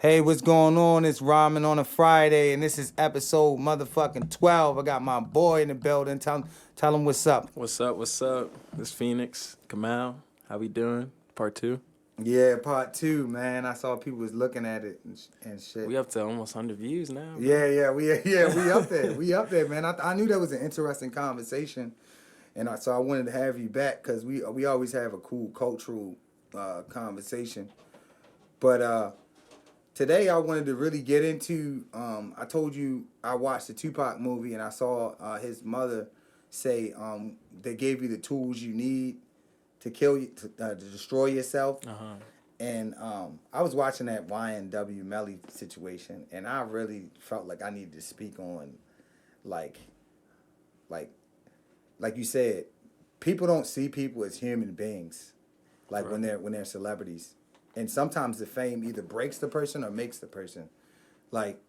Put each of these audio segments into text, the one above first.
Hey, what's going on? It's Ramen on a Friday, and this is episode motherfucking 12. I got my boy in the building. Tell him what's up. What's up? What's up? This Pheonix, Kamau. How we doing? Part 2. Yeah, part 2, man. I saw people was looking at it and shit. We up to almost 100 views now. Bro. Yeah, we up there. We up there, man. I knew that was an interesting conversation, and so I wanted to have you back because we always have a cool cultural conversation. But today I wanted to really get into. I told you I watched the Tupac movie and I saw his mother say they gave you the tools you need to kill you to destroy yourself. Uh-huh. And I was watching that YNW Melly situation, and I really felt like I needed to speak on, like you said, people don't see people as human beings, like when they're celebrities, and sometimes the fame either breaks the person or makes the person, like,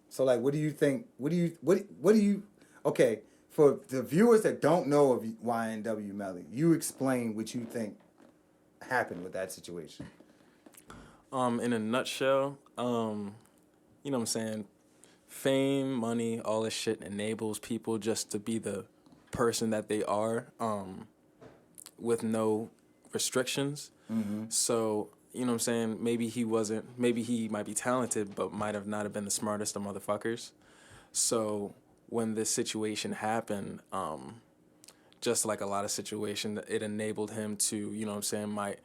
so like, what do you think? What do you? Okay, for the viewers that don't know of YNW Melly, you explain what you think happened with that situation. In a nutshell, you know what I'm saying? Fame, money, all this shit enables people just to be the person that they are, with no restrictions. Mm-hmm. So, you know what I'm saying? Maybe he might be talented, but might have not have been the smartest of motherfuckers. So when this situation happened, just like a lot of situations, it enabled him to, you know what I'm saying, might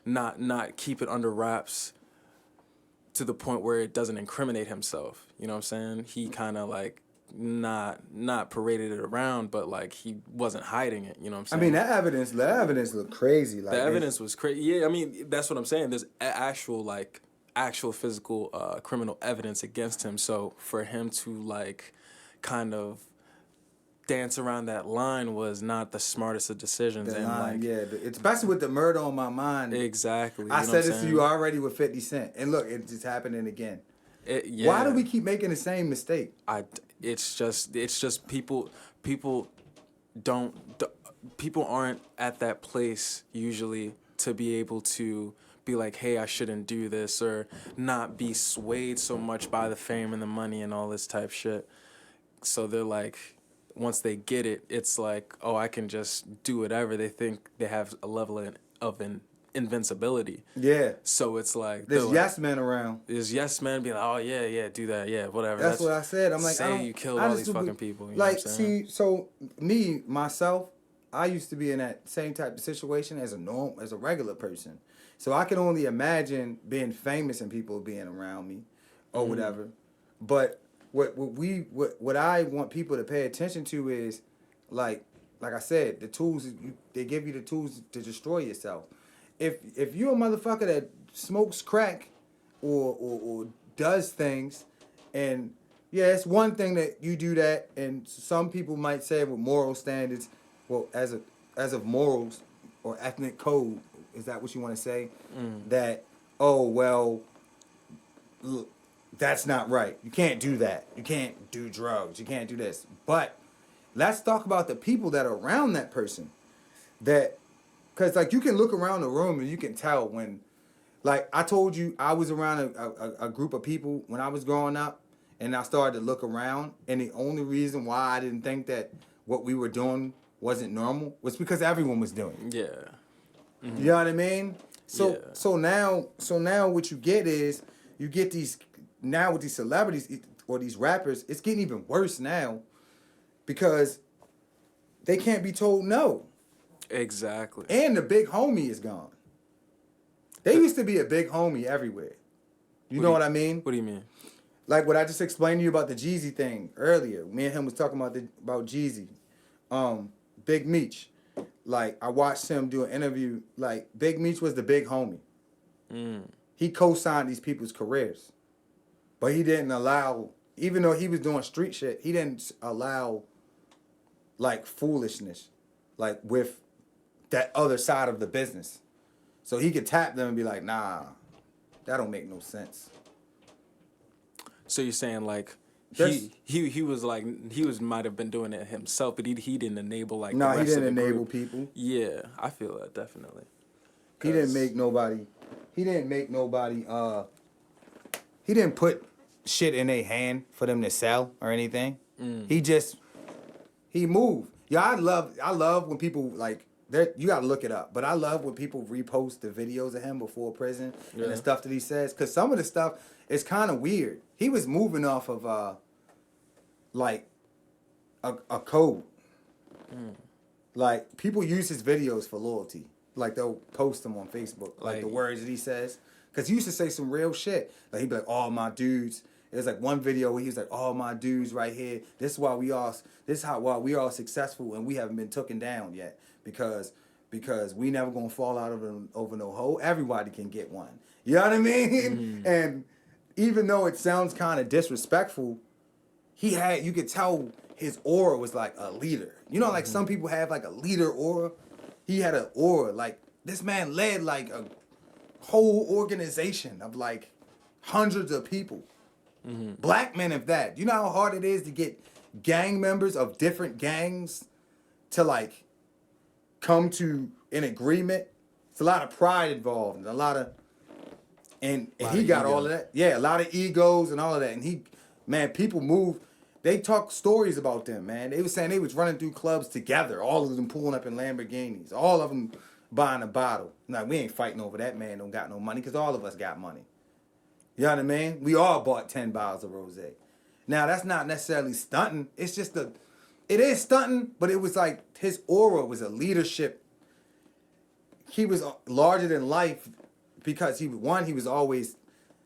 not keep it under wraps to the point where it doesn't incriminate himself. You know what I'm saying? He kind of like not paraded it around, but like he wasn't hiding it. You know what I'm saying? I mean, the evidence looked crazy. Like the evidence was crazy. Yeah, I mean, that's what I'm saying. There's actual physical criminal evidence against him. So for him to like kind of dance around that line was not the smartest of decisions. Especially with the murder on my mind. Exactly. I said this to you already with 50 Cent. And look, it's just happening again. Yeah. Why do we keep making the same mistake? It's just people aren't at that place usually to be able to be like, hey, I shouldn't do this, or not be swayed so much by the fame and the money and all this type shit. So they're like, once they get it, it's like, oh, I can just do whatever. They think they have a level of invincibility. Yeah. So it's like there's yes men around. There's yes men being like, oh yeah, do that, yeah, whatever. That's what I said. I'm like, say you killed all these fucking people. You like, know what I'm saying? see, so myself, I used to be in that same type of situation as a regular person. So I can only imagine being famous and people being around me, or whatever. But what I want people to pay attention to is, like I said, the tools they give you the tools to destroy yourself. If you're a motherfucker that smokes crack or does things, and yeah, it's one thing that you do that, and some people might say with moral standards, well, as of morals or ethnic code, is that what you want to say? That, oh well, look, that's not right. You can't do that. You can't do drugs. You can't do this. But let's talk about the people that are around that person. Because, like, you can look around the room and you can tell when, like, I told you I was around a group of people when I was growing up, and I started to look around, and the only reason why I didn't think that what we were doing wasn't normal was because everyone was doing it. Yeah. Mm-hmm. You know what I mean? So now what you get is, you get these, now with these celebrities or these rappers, it's getting even worse now because they can't be told no. Exactly. And the big homie is gone. There used to be a big homie everywhere. You know what I mean? What do you mean? Like what I just explained to you about the Jeezy thing earlier. Me and him was talking about Jeezy. Big Meech. Like, I watched him do an interview. Like, Big Meech was the big homie. He co-signed these people's careers. But he didn't allow, even though he was doing street shit, he didn't allow, like, foolishness, like, with that other side of the business. So he could tap them and be like, nah, that don't make no sense. So you're saying, like, he might have been doing it himself, but he didn't enable, like, no, the rest he didn't of the enable group. people. Yeah, I feel that definitely. He didn't make nobody he didn't put shit in their hand for them to sell or anything. He moved. Yeah, I love when people like you gotta look it up. But I love when people repost the videos of him before prison and the stuff that he says, because some of the stuff is kind of weird. He was moving off of like a code. Like people use his videos for loyalty. Like they'll post them on Facebook, like the words that he says. Cause he used to say some real shit. Like he'd be like, "All my dudes." There's like one video where he was like, "All my dudes right here. This is why we all successful and we haven't been taken down yet because we never gonna fall out over no hole. Everybody can get one." You know what I mean? And even though it sounds kind of disrespectful, you could tell his aura was like a leader. You know, like some people have like a leader aura. He had an aura. Like this man led like a whole organization of like hundreds of people. Black men, if that. You know how hard it is to get gang members of different gangs to like come to an agreement? It's a lot of pride involved and a lot of he got all of that. Yeah, a lot of egos and all of that. And people move. They talk stories about them, man. They were saying they was running through clubs together. All of them pulling up in Lamborghinis. All of them buying a bottle. Now, we ain't fighting over that man don't got no money because all of us got money. You know what I mean? We all bought 10 bottles of rosé. Now, that's not necessarily stunting. It's just it is stunting, but it was like his aura was a leadership. He was larger than life because he was always,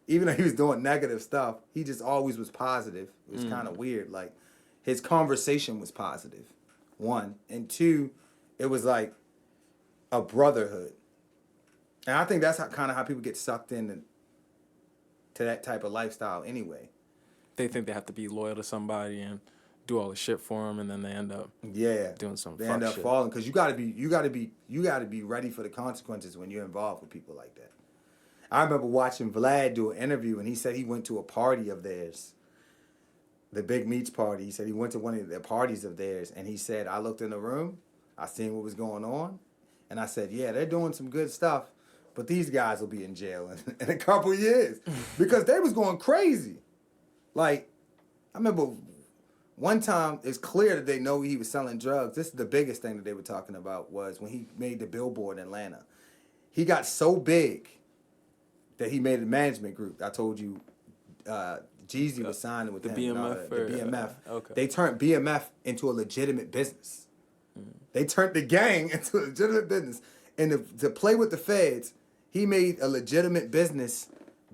even though he was doing negative stuff, he just always was positive. It was kind of weird. Like, his conversation was positive, one. And two, it was like a brotherhood. And I think that's kind of how people get sucked in to that type of lifestyle anyway. They think they have to be loyal to somebody and do all the shit for them, and then they end up doing some they fuck end up shit. falling because you gotta be ready for the consequences when you're involved with people like that. I remember watching Vlad do an interview, and he said he went to a party of theirs, the Big Meats party. He said he went to one of the parties of theirs, and he said, I looked in the room, I seen what was going on, and I said, yeah, they're doing some good stuff, but these guys will be in jail in a couple years because they was going crazy. Like, I remember one time, it's clear that they know he was selling drugs. This is the biggest thing that they were talking about was when he made the billboard in Atlanta. He got so big that he made a management group. I told you Jeezy was signing with the him. BMF? The BMF. Okay. They turned BMF into a legitimate business. They turned the gang into a legitimate business. And to play with the feds, he made a legitimate business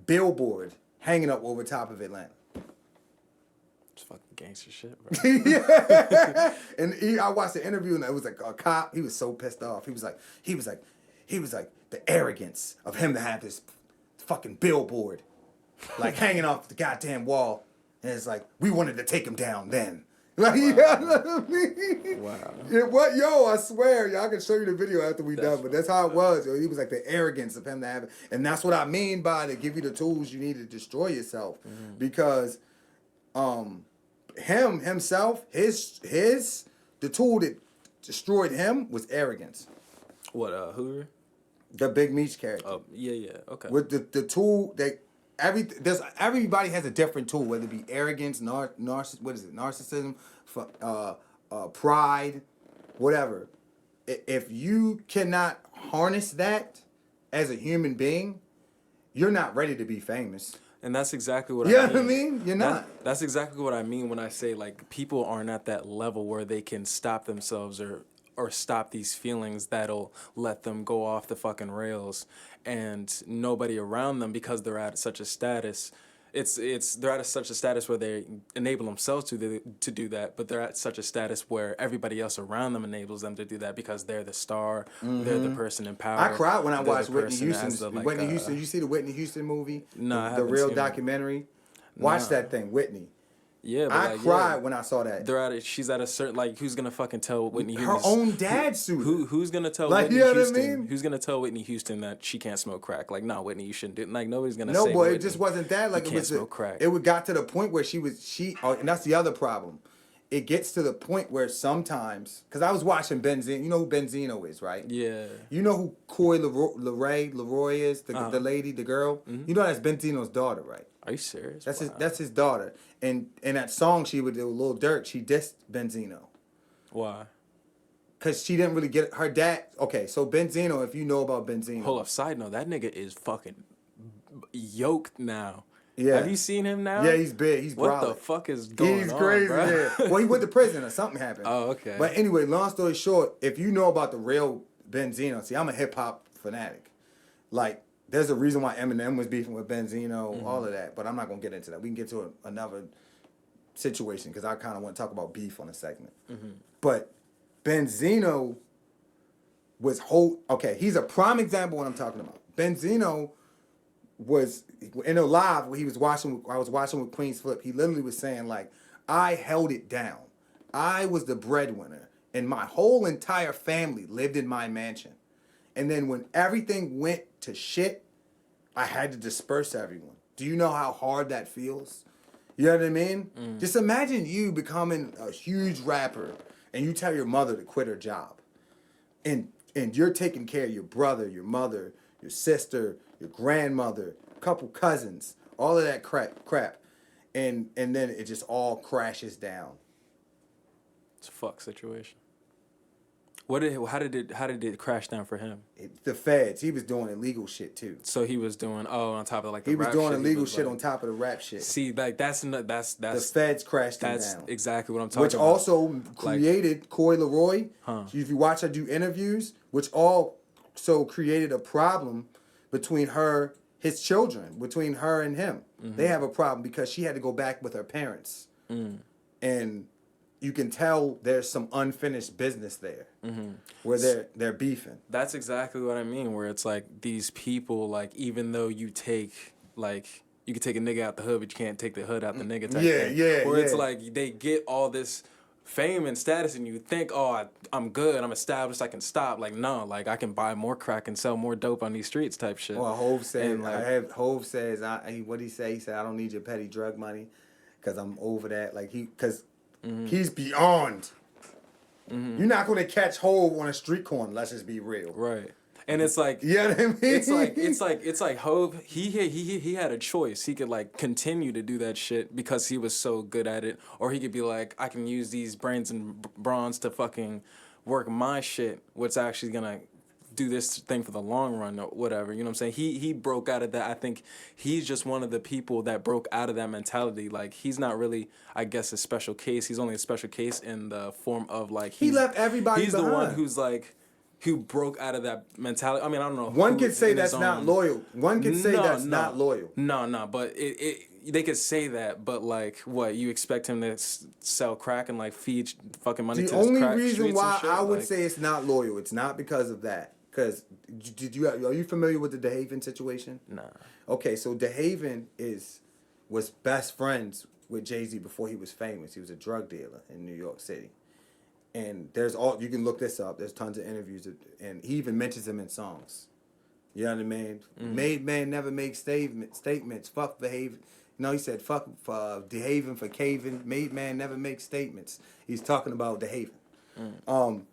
billboard hanging up over top of Atlanta. It's fucking gangster shit, bro. Yeah. And I watched the interview and it was like a cop. He was so pissed off. He was like the arrogance of him to have this fucking billboard like hanging off the goddamn wall. And it's like, we wanted to take him down then. Like, wow. You know what I mean? Wow. Yeah, yo, I swear, y'all can show you the video after we done, but that's how it was. Yo. He was like the arrogance of him to have it. And that's what I mean by to give you the tools you need to destroy yourself. Because himself, the tool that destroyed him was arrogance. What, Hoover? The Big Meech character. Oh, yeah, okay. With the tool that everybody has a different tool, whether it be arrogance, narcissism, pride, whatever. If you cannot harness that as a human being, you're not ready to be famous. And that's exactly what I mean. You know what I mean? You're not. That's exactly what I mean when I say, like, people aren't at that level where they can stop themselves or stop these feelings that'll let them go off the fucking rails, and nobody around them, because they're at such a status, they're at such a status where they enable themselves to do that, but they're at such a status where everybody else around them enables them to do that because they're the star, they're the person in power. I cried when I watched Whitney Houston's. Whitney Houston, you see the Whitney Houston movie? No, the real documentary. Watch that thing, Whitney. Yeah, but I cried when I saw that. She's at a certain, like, who's gonna fucking tell Whitney Houston? Her own dad sued her. Who's gonna tell like, Whitney you know Houston? What I mean? Who's gonna tell Whitney Houston that she can't smoke crack? Like, no, Whitney, you shouldn't do. Like, nobody's gonna. No, say boy, Whitney, it just wasn't that. Like, you it can't was smoke crack. It got to the point where and that's the other problem. It gets to the point where sometimes, because I was watching Benzino. You know who Benzino is, right? Yeah. You know who Coy Leroy is, the lady, the girl. You know that's Benzino's daughter, right? Are you serious? That's his daughter. And in that song she would do, Lil Durk, she dissed Benzino. Why? Because she didn't really get her dad. Okay, so Benzino, if you know about Benzino. Hold up, side note, that nigga is fucking yoked now. Yeah. Have you seen him now? Yeah, he's big. He's what brolic. the fuck is going on? He's crazy, bro? yeah. Well, he went to prison or something happened. Oh, okay. But anyway, long story short, if you know about the real Benzino, see, I'm a hip hop fanatic. Like, there's a reason why Eminem was beefing with Benzino, all of that. But I'm not gonna get into that. We can get to another situation because I kind of want to talk about beef on a segment. But Benzino was okay, he's a prime example of what I'm talking about. Benzino was in a live where I was watching with Queen's Flip. He literally was saying like, I held it down. I was the breadwinner and my whole entire family lived in my mansion. And then when everything went to shit, I had to disperse everyone. Do you know how hard that feels? You know what I mean? Just imagine you becoming a huge rapper and you tell your mother to quit her job. And you're taking care of your brother, your mother, your sister, your grandmother, a couple cousins, all of that crap. And then it just all crashes down. It's a fuck situation. How did it crash down for him? The feds, he was doing illegal shit too. So he was doing on top of like the he was rap doing shit, illegal shit like, on top of the rap shit. See, like that's the feds crashed him that's down. exactly what I'm talking Which about. also created Coy Leroy. If you watch her do interviews, which also created a problem between his children, between her and him. They have a problem because she had to go back with her parents. And you can tell there's some unfinished business there where they're beefing. That's exactly what I mean, where it's like these people, like, even though you take, like, you can take a nigga out the hood, but you can't take the hood out the nigga type thing. Where it's like they get all this fame and status and you think, oh, I'm good, I'm established, I can stop. Like, no, like, I can buy more crack and sell more dope on these streets type shit. Well, Hov said, And, like, Hov says, what'd he say? He said, I don't need your petty drug money because I'm over that. Like, because he's beyond. You're not going to catch Hov on a street corner, let's just be real. Right. And it's like, you know what I mean? It's like Hov. He had a choice. He could like continue to do that shit because he was so good at it, or he could be like, I can use these brains and bronze to fucking work my shit. What's actually gonna do this thing for the long run or whatever. You know what I'm saying? He broke out of that. I think he's just one of the people that broke out of that mentality. Like, he's not really, I guess, a special case. He's only a special case in the form of like he left everybody He's behind. the one who's like. Who broke out of that mentality? I mean, I don't know. One could say that's not loyal. One could say that's not loyal. No, but they could say that, but like, what, you expect him to sell crack and like feed fucking money to his crack streets and shit? The only reason why I would say it's not loyal, it's not because of that. Because are you familiar with the DeHaven situation? Nah. Okay, so DeHaven was best friends with Jay-Z before he was famous. He was a drug dealer in New York City. And you can look this up. There's tons of interviews, and he even mentions him in songs. You know what I mean? Made man never make statements. Fuck behavior. No, he said fuck DeHaven for caving. Made man never make statements. He's talking about DeHaven.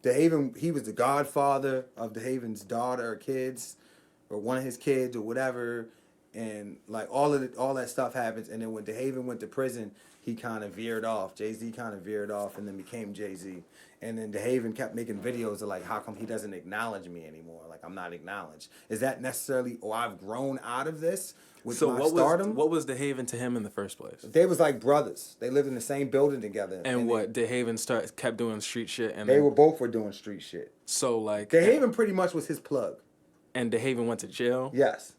DeHaven, he was the godfather of DeHaven's daughter or kids, or one of his kids or whatever, and like all that stuff happens. And then when DeHaven went to prison, he kind of veered off. Jay-Z kind of veered off and then became Jay-Z. And then DeHaven kept making videos of like, how come he doesn't acknowledge me anymore? Like, I'm not acknowledged. Is that necessarily, I've grown out of this with my stardom? What was DeHaven to him in the first place? They was like brothers. They lived in the same building together. And what, DeHaven kept doing street shit? And they both were doing street shit. So like... DeHaven pretty much was his plug. And DeHaven went to jail? Yes.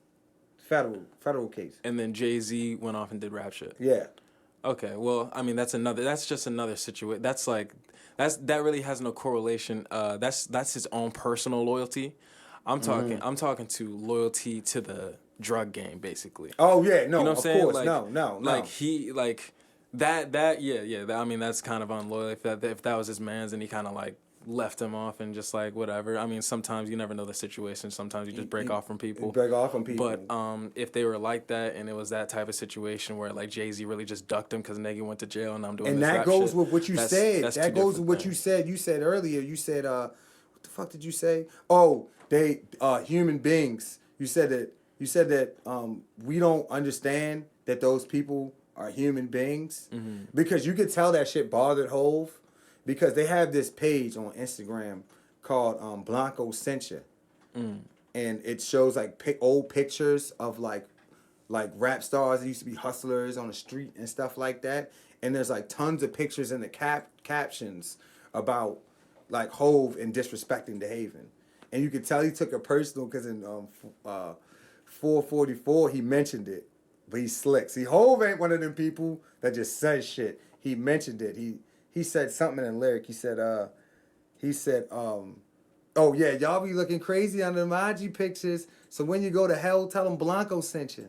Federal case. And then Jay-Z went off and did rap shit? Yeah. Okay, well, I mean, that's just another situation. That's like, that really has no correlation. That's his own personal loyalty. I'm talking to loyalty to the drug game, basically. Oh yeah, no, you know what I'm saying? Course, like, no. Like he, like that, yeah. I mean, that's kind of unloyal. If that was his man's, and he kind of like left him off and just like whatever. I mean, sometimes you never know the situation. Sometimes you just break off from people. But if they were like that and it was that type of situation where like Jay-Z really just ducked him because nigga went to jail and I'm doing and this that goes shit, with what you said. That goes with what you said. You said earlier. You said what the fuck did you say? Oh, they human beings. You said that we don't understand that those people are human beings, because you could tell that shit bothered Hove, because they have this page on Instagram called Blanco Sencha, and it shows like old pictures of like rap stars that used to be hustlers on the street and stuff like that, and there's like tons of pictures in the captions about like Hove and disrespecting the Haven, and you could tell he took it personal because in 444 he mentioned it, but he's slick. See, Hove ain't one of them people that just says shit. He mentioned it. He said something in a lyric. He said oh yeah, y'all be looking crazy on the emoji pictures, so when you go to hell, tell them Blanco sent you.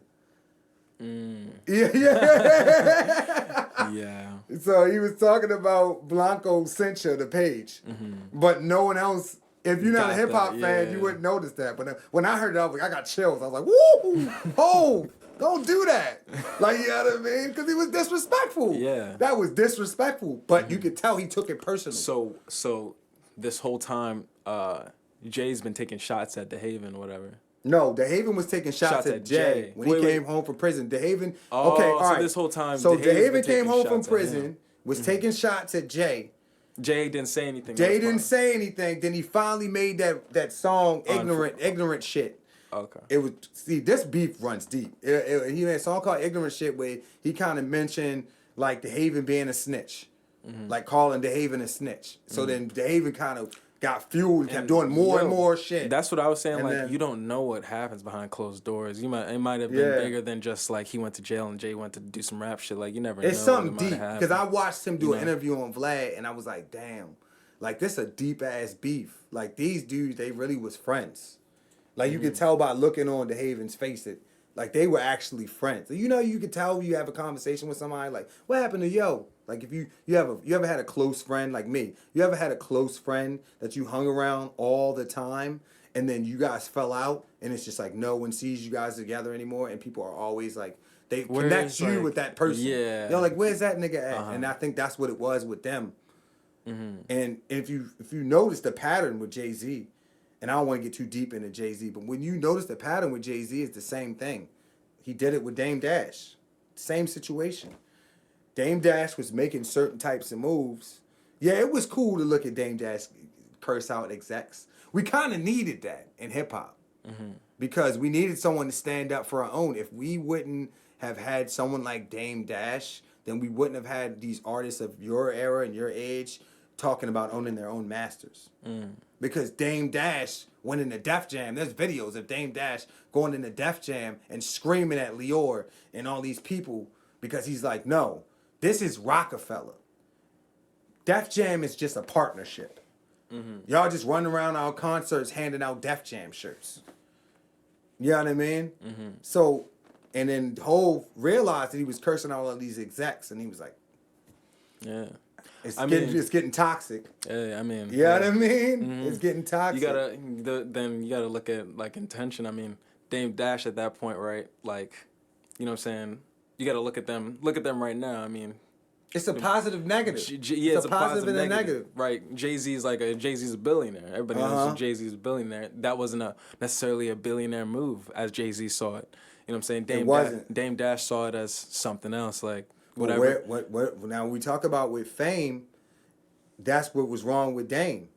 Yeah. Yeah. So he was talking about Blanco Sencha, the page, but no one else. If you're not a hip hop fan, you wouldn't notice that. But when I heard that, I got chills. I was like, "Woo, oh, don't do that!" Like, you know what I mean? Because he was disrespectful. Yeah, that was disrespectful. But you could tell he took it personally. So this whole time, Jay's been taking shots at the Haven or whatever. No, the Haven was taking shots at Jay when he came home from prison. The Haven, okay, all right. So this whole time, so the Haven came home from prison, was taking shots at Jay. Jay didn't say anything. Jay didn't say anything. Then he finally made that song, ignorant shit. Okay. It was, see, this beef runs deep. He made a song called Ignorant Shit where he kind of mentioned like the Haven being a snitch, like calling the Haven a snitch. So then the Haven kind of got fueled and kept doing more and more shit. That's what I was saying. And like, then, you don't know what happens behind closed doors. It might have been bigger than just like he went to jail and Jay went to do some rap shit. Like, you never know. It's something deep, because I watched him do an interview on Vlad and I was like, damn, like this a deep ass beef. Like these dudes, they really was friends. Like you could tell by looking on the Haven's face that like they were actually friends. You know, you could tell when you have a conversation with somebody like, what happened to yo? Like if you ever had a close friend like me, you ever had a close friend that you hung around all the time and then you guys fell out and it's just like no one sees you guys together anymore and people are always like, they connect you with that person. Yeah. They're like, where's that nigga at? And I think that's what it was with them. And if you notice the pattern with Jay-Z, and I don't want to get too deep into Jay-Z, but when you notice the pattern with Jay-Z, it's the same thing. He did it with Dame Dash. Same situation. Dame Dash was making certain types of moves. Yeah, it was cool to look at Dame Dash curse out execs. We kind of needed that in hip-hop. Because we needed someone to stand up for our own. If we wouldn't have had someone like Dame Dash, then we wouldn't have had these artists of your era and your age talking about owning their own masters. Because Dame Dash went into Def Jam. There's videos of Dame Dash going into Def Jam and screaming at Lior and all these people because he's like, no, this is Rockefeller. Def Jam is just a partnership. Y'all just run around our concerts handing out Def Jam shirts. You know what I mean? So, and then Hov realized that he was cursing out all of these execs, and he was like, yeah. It's getting toxic. Yeah, I mean, you know what I mean? It's getting toxic. Then you gotta look at like intention. I mean, Dame Dash at that point, right? Like, you know what I'm saying? You gotta look at them right now. I mean, it's a positive negative. It's a positive and a negative. Right. Jay-Z's a billionaire. Everybody knows Jay-Z's a billionaire. That wasn't necessarily a billionaire move as Jay-Z saw it. You know what I'm saying? Dame Dash saw it as something else, like whatever. Now when we talk about with fame, that's what was wrong with Dame.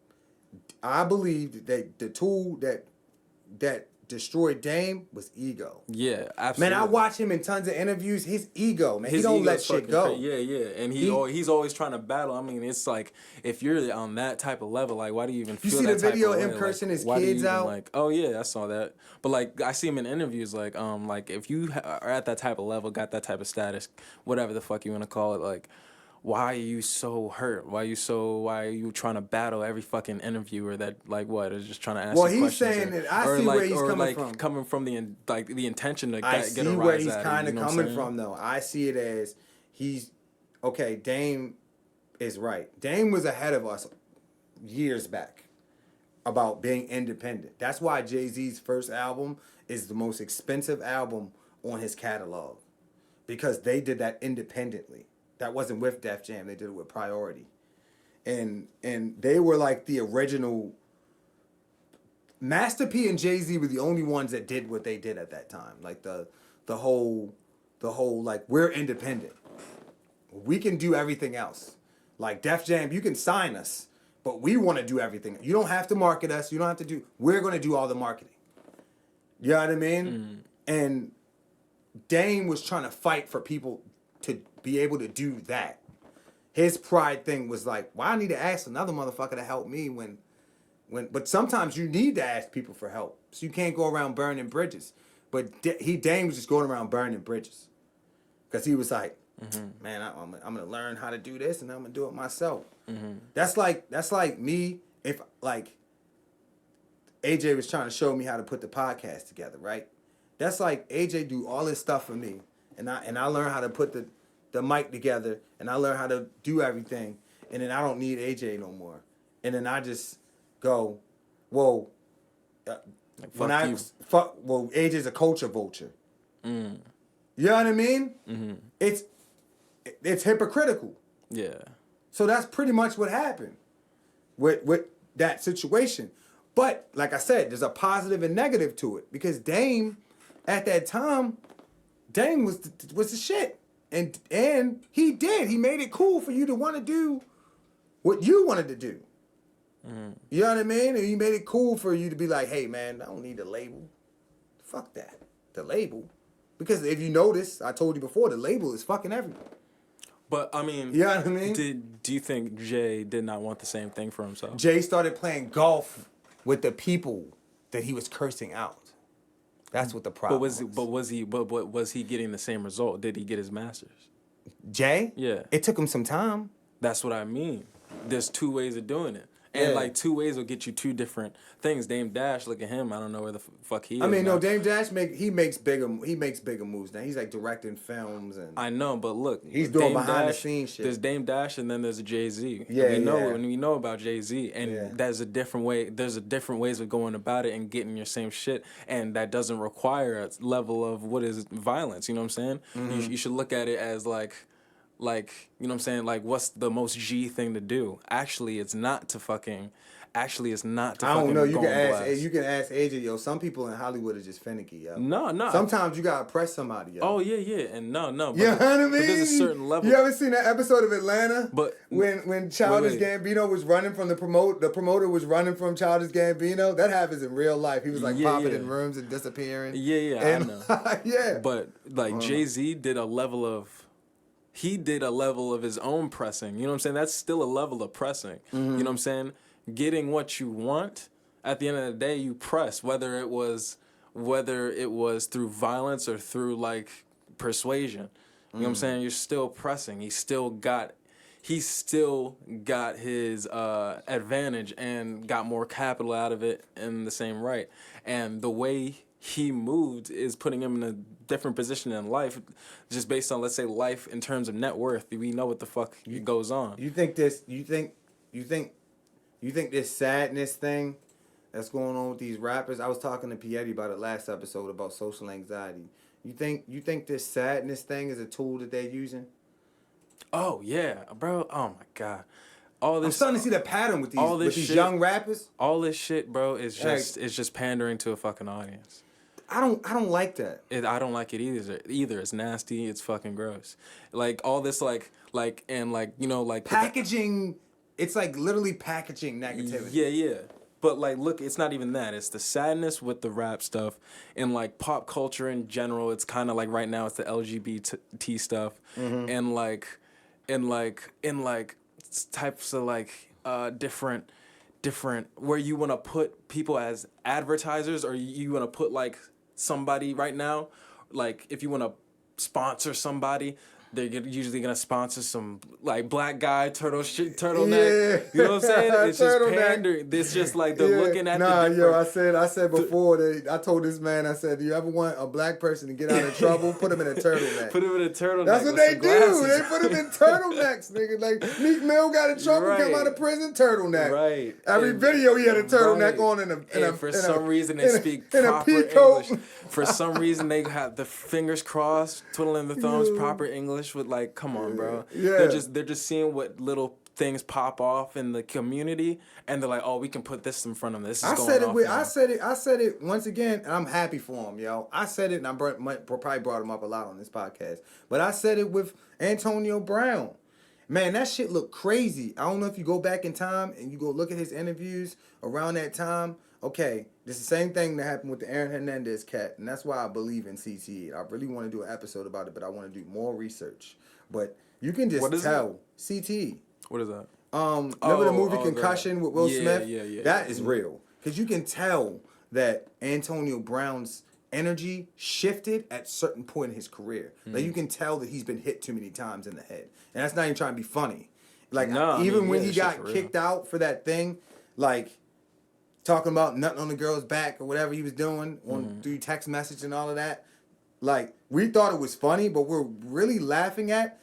I believe that the tool that destroyed Dame was ego. Yeah, absolutely. Man, I watch him in tons of interviews. His ego, man, he don't let shit go. Yeah, and he's always trying to battle. I mean, it's like if you're on that type of level, like why do you even feel that type of way? You see the video of him cursing his kids out? Like, oh yeah, I saw that. But like I see him in interviews, like if you are at that type of level, got that type of status, whatever the fuck you want to call it, like. Why are you so hurt? Why are you trying to battle every fucking interviewer that like what is just trying to ask you questions? Well, he's saying that I see where he's coming from. Coming from the intention to get a rise at it. I see where he's kind of coming from though. I see it as Dame is right. Dame was ahead of us years back about being independent. That's why Jay-Z's first album is the most expensive album on his catalog. Because they did that independently. That wasn't with Def Jam. They did it with Priority. And they were like the original. Master P and Jay-Z were the only ones that did what they did at that time. Like the whole the whole like we're independent. We can do everything else. Like Def Jam, you can sign us, but we want to do everything. You don't have to market us. You don't have to do. We're gonna do all the marketing. You know what I mean? And Dame was trying to fight for people to be able to do that. His pride thing was like, why I need to ask another motherfucker to help me when but sometimes you need to ask people for help. So you can't go around burning bridges. But Dame was just going around burning bridges. Because he was like, man, I'm going to learn how to do this and I'm going to do it myself. That's like me if like AJ was trying to show me how to put the podcast together, right? That's like AJ do all this stuff for me. And I learn how to put the mic together and I learn how to do everything. And then I don't need AJ no more. And then I just go, whoa. AJ's a culture vulture. You know what I mean? It's hypocritical. Yeah. So that's pretty much what happened with that situation. But like I said, there's a positive and negative to it because Dame, at that time, Dame was the shit, and he did. He made it cool for you to want to do what you wanted to do. You know what I mean? And he made it cool for you to be like, hey man, I don't need a label. Fuck that. The label. Because if you notice, I told you before, the label is fucking everything. But I mean, you know what I mean? Do you think Jay did not want the same thing for himself? Jay started playing golf with the people that he was cursing out. That's what the problem was. But was he getting the same result? Did he get his masters? Jay? Yeah. It took him some time. That's what I mean. There's two ways of doing it. And like two ways will get you two different things. Dame Dash, look at him. I don't know where the fuck he is. I mean, now. no, Dame Dash makes bigger moves now. He's like directing films and I know, but look, he's doing Dame behind Dash, the scenes shit. There's Dame Dash and then there's a Jay-Z. Yeah, and we know about Jay-Z, and there's a different way. There's a different ways of going about it and getting your same shit, and that doesn't require a level of what is violence. You know what I'm saying? You should look at it as like, you know what I'm saying? Like, what's the most G thing to do? Actually, it's not to fucking. I don't know. You can ask AJ. Yo, some people in Hollywood are just finicky. Yo. No. Sometimes you gotta press somebody. Yo. Oh yeah, and no. You know what I mean? But there's a certain level. You ever seen that episode of Atlanta? But when Childish Gambino was running from the promoter was running from Childish Gambino. That happens in real life. He was like popping in rooms and disappearing. Yeah, and, I know. But like Jay-Z did a level of his own pressing. You know what I'm saying? That's still a level of pressing. You know what I'm saying? Getting what you want, at the end of the day, you press, whether it was through violence or through like persuasion. You know what I'm saying? You're still pressing. He still got his advantage and got more capital out of it in the same right. And the way he moved is putting him in a different position in life, just based on, let's say, life in terms of net worth. We know what the fuck goes on. You think this sadness thing that's going on with these rappers? I was talking to Yeti about it last episode about social anxiety. You think this sadness thing is a tool that they're using? Oh yeah, bro. Oh my god. All this, I'm starting to see the pattern with these young rappers. All this shit, bro, is just pandering to a fucking audience. I don't like that. I don't like it either. It's nasty. It's fucking gross. Like all this packaging. It's like literally packaging negativity. Yeah. But like, look, it's not even that. It's the sadness with the rap stuff and like pop culture in general. It's kind of like right now it's the LGBT stuff and types of like different where you want to put people as advertisers or you want to put like somebody right now, like if you want to sponsor somebody. They're usually gonna sponsor some like black guy turtleneck. Yeah. You know what I'm saying? It's just pandering. It's just like they're looking at I said before that I told this man, I said, do you ever want a black person to get out of trouble? Put him in a turtleneck. That's what they do. Glasses. They put him in turtlenecks, nigga. Like Meek Mill got in trouble, came out of prison, turtleneck. Right. Every video he had a turtleneck on for some reason they speak proper English. For some reason they have the fingers crossed, twiddling the thumbs, proper English. stylish with like, come on, bro. Yeah. They're just seeing what little things pop off in the community, and they're like, oh, we can put this in front of them. This is going off now. I said it once again, and I'm happy for him, yo. I said it, and probably brought him up a lot on this podcast. But I said it with Antonio Brown. Man, that shit looked crazy. I don't know if you go back in time and you go look at his interviews around that time. Okay, this is the same thing that happened with the Aaron Hernandez cat, and that's why I believe in CTE. I really want to do an episode about it, but I want to do more research. But you can just tell CTE. What is that? Remember the movie Concussion with Will Smith? Yeah. That is real. Because you can tell that Antonio Brown's energy shifted at a certain point in his career. Like you can tell that he's been hit too many times in the head. And that's not even trying to be funny. Like when he got kicked out for that thing, like talking about nothing on the girl's back or whatever he was doing through text message and all of that. Like we thought it was funny, but we're really laughing at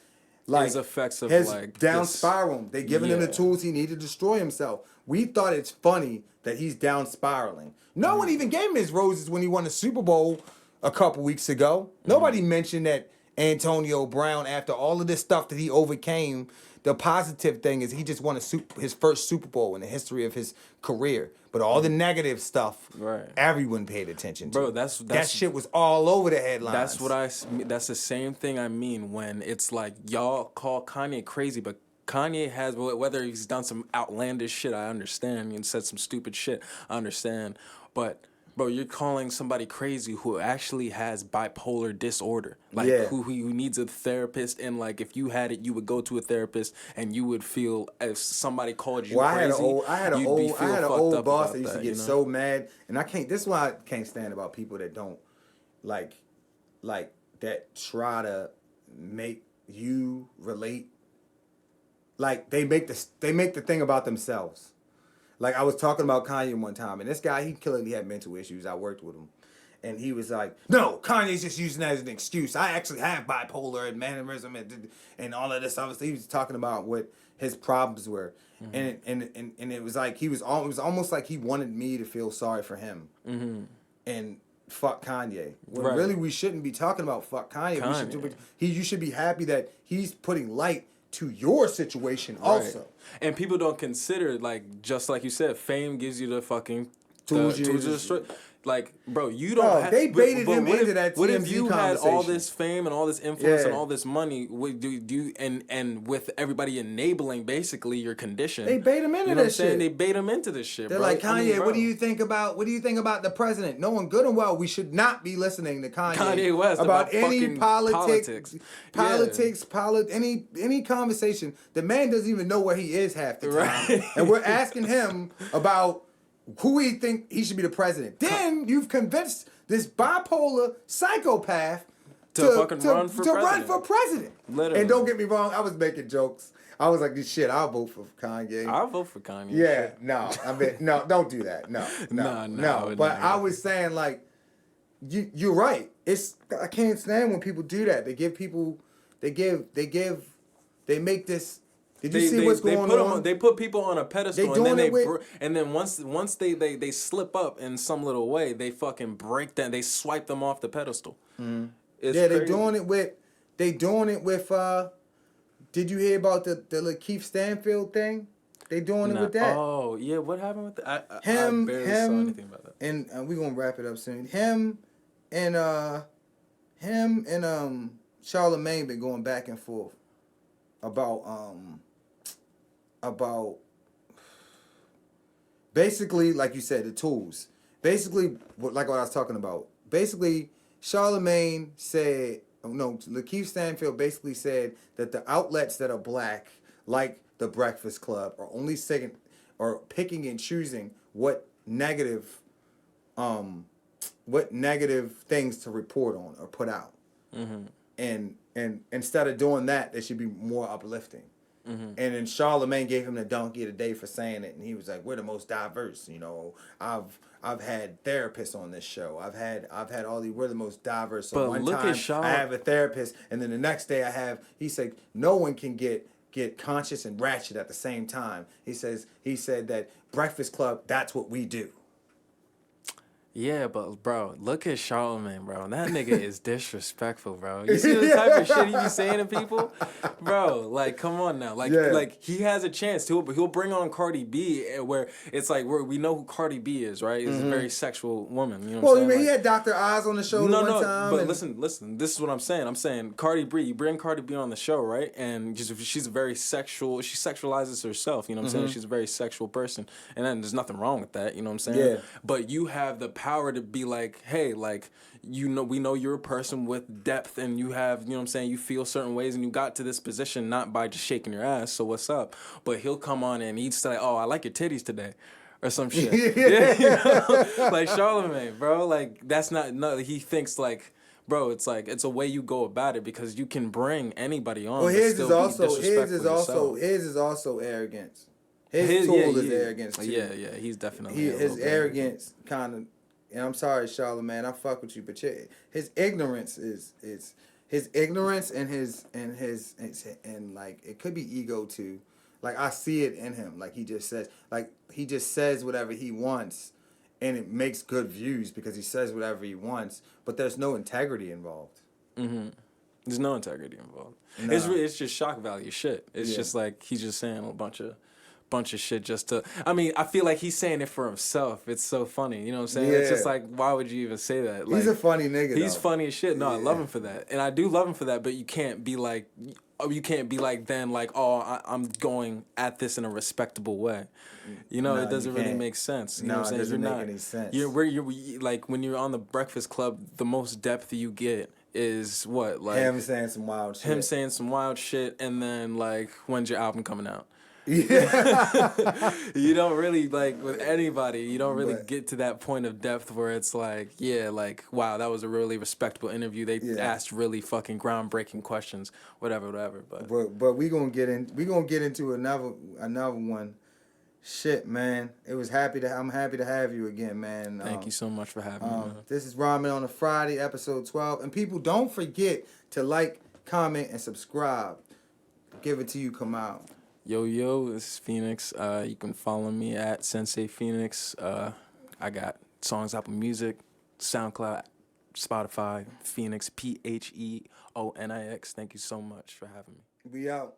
like his effects of his like down spiral. They giving him the tools he needed to destroy himself. We thought it's funny that he's down spiraling. No one even gave him his roses when he won the Super Bowl a couple weeks ago. Nobody mentioned that Antonio Brown, after all of this stuff that he overcame, the positive thing is he just won his first Super Bowl in the history of his career. But all the negative stuff, everyone paid attention to. Bro, that shit was all over the headlines. That's the same thing I mean when it's like y'all call Kanye crazy, but Kanye has, whether he's done some outlandish shit, I understand, and said some stupid shit, I understand. But, bro, you're calling somebody crazy who actually has bipolar disorder. Like, who needs a therapist, and, like, if you had it, you would go to a therapist, and you would feel, if somebody called you crazy, I had an old boss that used to get so mad, and this is why I can't stand about people that don't, like, that try to make you relate. Like they make the thing about themselves. Like I was talking about Kanye one time, and this guy, he clearly had mental issues. I worked with him, and he was like, "No, Kanye's just using that as an excuse. I actually have bipolar and mannerism and all of this." Obviously, he was talking about what his problems were, and it was like it was almost like he wanted me to feel sorry for him, and fuck Kanye. When really we shouldn't be talking about fuck Kanye. You should be happy that he's putting light to your situation also. And people don't consider, like, just like you said, fame gives you the fucking tools. Like, bro, you don't have... They baited him into that TMZ What if you had all conversation? this fame and all this influence and all this money, and with everybody enabling, basically, your condition... They bait him into this shit. They bait him into this shit, They're bro. like, Kanye, what do you think about the president? Knowing good and well we should not be listening to Kanye West about any politics. Any conversation. The man doesn't even know where he is half the time. And we're asking him about who he think he should be the president. Then you've convinced this bipolar psychopath to run for president. Literally. And don't get me wrong, I was making jokes. I was like, shit, I'll vote for Kanye. I'll vote for Kanye. Yeah, no, don't do that. No. But I was saying, like, you're right. I can't stand when people do that. They make this. Did you see what's going on? They put people on a pedestal, and then once they slip up in some little way, they fucking break them. They swipe them off the pedestal. Mm. They're doing it with. Did you hear about the Lakeith Stanfield thing? They doing it with that. Oh yeah, what happened with that? I barely saw anything about that. And we're gonna wrap it up soon. Him and Charlamagne been going back and forth about basically, like you said, the tools. Basically, like what I was talking about. Basically, Charlamagne said, Lakeith Stanfield basically said that the outlets that are black, like the Breakfast Club, are only picking and choosing what negative things to report on or put out. Mm-hmm. And instead of doing that, they should be more uplifting. Mm-hmm. And then Charlamagne gave him the donkey of the day for saying it, and he was like, "We're the most diverse. I've had therapists on this show. I've had all these. We're the most diverse." So one time I have a therapist, and then the next day he said, no one can get conscious and ratchet at the same time. He said that Breakfast Club, that's what we do. Yeah, but bro, look at Charlamagne, bro. That nigga is disrespectful, bro. You see the type of shit he be saying to people, bro. Like, come on now. Like he has a chance. He'll bring on Cardi B, where it's like we know who Cardi B is, right? Is a very sexual woman. You know what I'm saying? He had Dr. Oz on the show one time. But listen. This is what I'm saying. I'm saying Cardi B. You bring Cardi B on the show, right? And she's a very sexual. She sexualizes herself. You know what I'm saying? She's a very sexual person, and then there's nothing wrong with that. You know what I'm saying? Yeah. But you have the power to be like, hey, like, we know you're a person with depth, and you have, you know what I'm saying, you feel certain ways, and you got to this position not by just shaking your ass, so what's up? But he'll come on and he'd say, oh, I like your titties today, or some shit. Yeah, you know? Like Charlamagne, bro, like, that's not, he thinks like, bro, it's like, it's a way you go about it, because you can bring anybody on. Well, his is also arrogance. His tool is arrogance too. Yeah, he's definitely his arrogance kind of. And I'm sorry, Charlamagne, I fuck with you, but his ignorance is his ignorance and and like it could be ego too. Like I see it in him. Like he just says whatever he wants, and it makes good views because he says whatever he wants. But there's no integrity involved. Mm-hmm. There's no integrity involved. Nah. It's just shock value shit. It's just like he's just saying a bunch of shit just to. I mean, I feel like he's saying it for himself. It's so funny, you know what I'm saying? Yeah. It's just like, why would you even say that? Like, He's a funny nigga. He's though. funny as shit. No, I love him for that, and I do love him for that. But you can't be like then like, oh, I'm going at this in a respectable way. You know, it doesn't really make sense. You know what I'm saying? It doesn't make any sense. You're like when you're on the Breakfast Club, the most depth you get is what, like him saying some wild shit. And then like, when's your album coming out? Yeah. You don't really, like, with anybody, you don't really get to that point of depth where it's like, yeah, like, wow, that was a really respectable interview. They asked really fucking groundbreaking questions, whatever. But we gonna get into another one. Shit, man. I'm happy to have you again, man. Thank you so much for having me, man. This is Ramen on a Friday, episode 12. And people, don't forget to like, comment, and subscribe. Give it to you, Kamau. Yo, this is Pheonix. You can follow me at Sensei Pheonix. I got songs, Apple Music, SoundCloud, Spotify, Pheonix, Pheonix. Thank you so much for having me. We out.